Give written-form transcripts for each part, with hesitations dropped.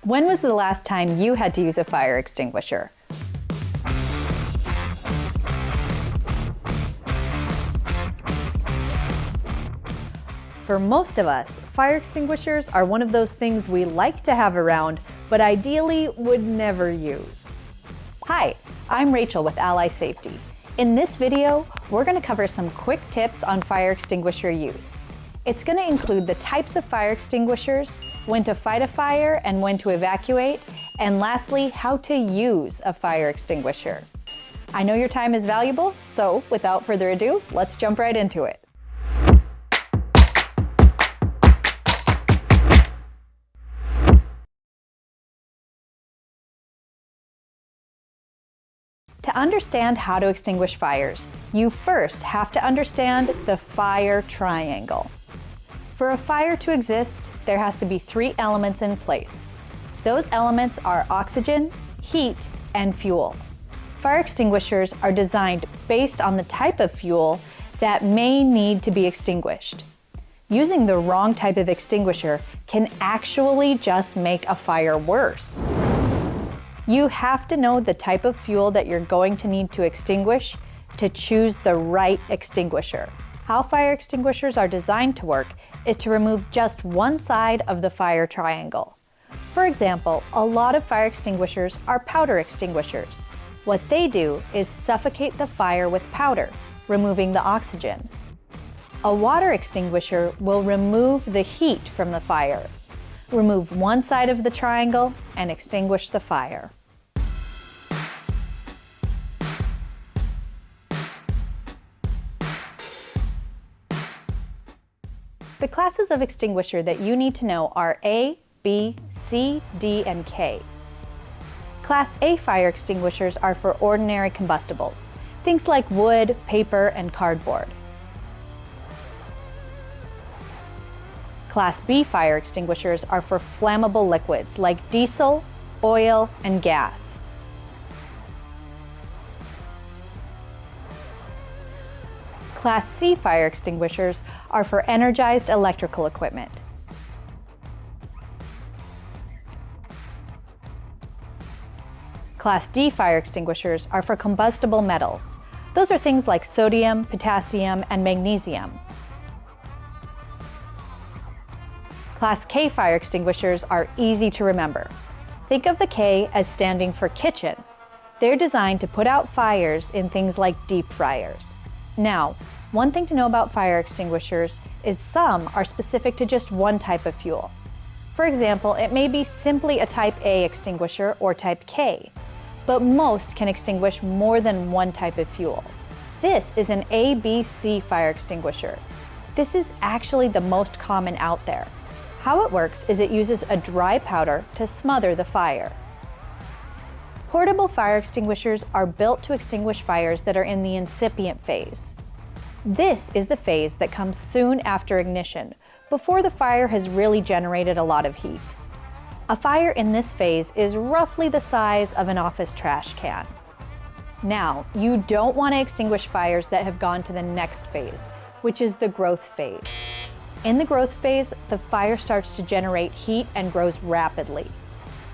When was the last time you had to use a fire extinguisher? For most of us, fire extinguishers are one of those things we like to have around, but ideally would never use. Hi, I'm Rachel with Ally Safety. In this video, we're going to cover some quick tips on fire extinguisher use. It's going to include the types of fire extinguishers, when to fight a fire and when to evacuate, and lastly, how to use a fire extinguisher. I know your time is valuable, so without further ado, let's jump right into it. To understand how to extinguish fires, you first have to understand the fire triangle. For a fire to exist, there has to be 3 elements in place. Those elements are oxygen, heat, and fuel. Fire extinguishers are designed based on the type of fuel that may need to be extinguished. Using the wrong type of extinguisher can actually just make a fire worse. You have to know the type of fuel that you're going to need to extinguish to choose the right extinguisher. How fire extinguishers are designed to work is to remove just one side of the fire triangle. For example, a lot of fire extinguishers are powder extinguishers. What they do is suffocate the fire with powder, removing the oxygen. A water extinguisher will remove the heat from the fire. Remove one side of the triangle and extinguish the fire. The classes of extinguisher that you need to know are A, B, C, D, and K. Class A fire extinguishers are for ordinary combustibles, things like wood, paper, and cardboard. Class B fire extinguishers are for flammable liquids like diesel, oil, and gas. Class C fire extinguishers are for energized electrical equipment. Class D fire extinguishers are for combustible metals. Those are things like sodium, potassium, and magnesium. Class K fire extinguishers are easy to remember. Think of the K as standing for kitchen. They're designed to put out fires in things like deep fryers. Now, one thing to know about fire extinguishers is some are specific to just one type of fuel. For example, it may be simply a type A extinguisher or type K, but most can extinguish more than one type of fuel. This is an ABC fire extinguisher. This is actually the most common out there. How it works is it uses a dry powder to smother the fire. Portable fire extinguishers are built to extinguish fires that are in the incipient phase. This is the phase that comes soon after ignition, before the fire has really generated a lot of heat. A fire in this phase is roughly the size of an office trash can. Now, you don't want to extinguish fires that have gone to the next phase, which is the growth phase. In the growth phase, the fire starts to generate heat and grows rapidly.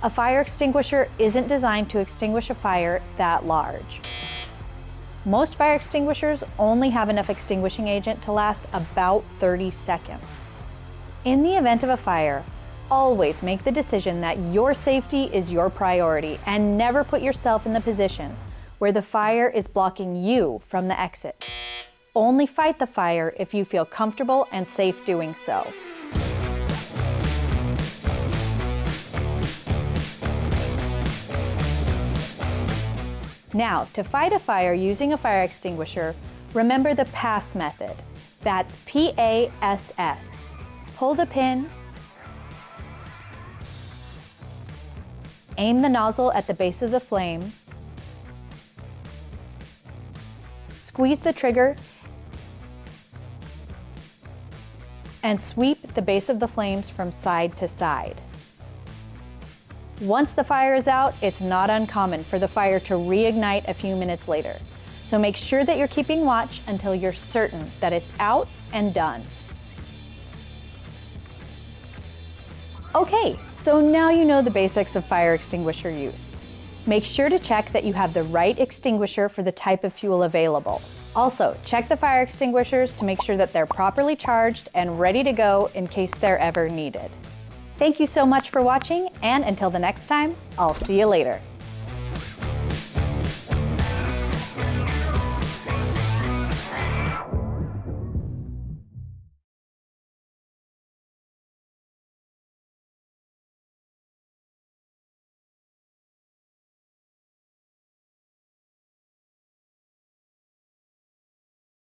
A fire extinguisher isn't designed to extinguish a fire that large. Most fire extinguishers only have enough extinguishing agent to last about 30 seconds. In the event of a fire, always make the decision that your safety is your priority and never put yourself in the position where the fire is blocking you from the exit. Only fight the fire if you feel comfortable and safe doing so. Now, to fight a fire using a fire extinguisher, remember the PASS method. That's P-A-S-S. Hold a pin, aim the nozzle at the base of the flame, squeeze the trigger, and sweep the base of the flames from side to side. Once the fire is out, it's not uncommon for the fire to reignite a few minutes later. So make sure that you're keeping watch until you're certain that it's out and done. Okay, So now you know the basics of fire extinguisher use. Make sure to check that you have the right extinguisher for the type of fuel available. Also, check the fire extinguishers to make sure that they're properly charged and ready to go in case they're ever needed. Thank you so much for watching, and until the next time, I'll see you later.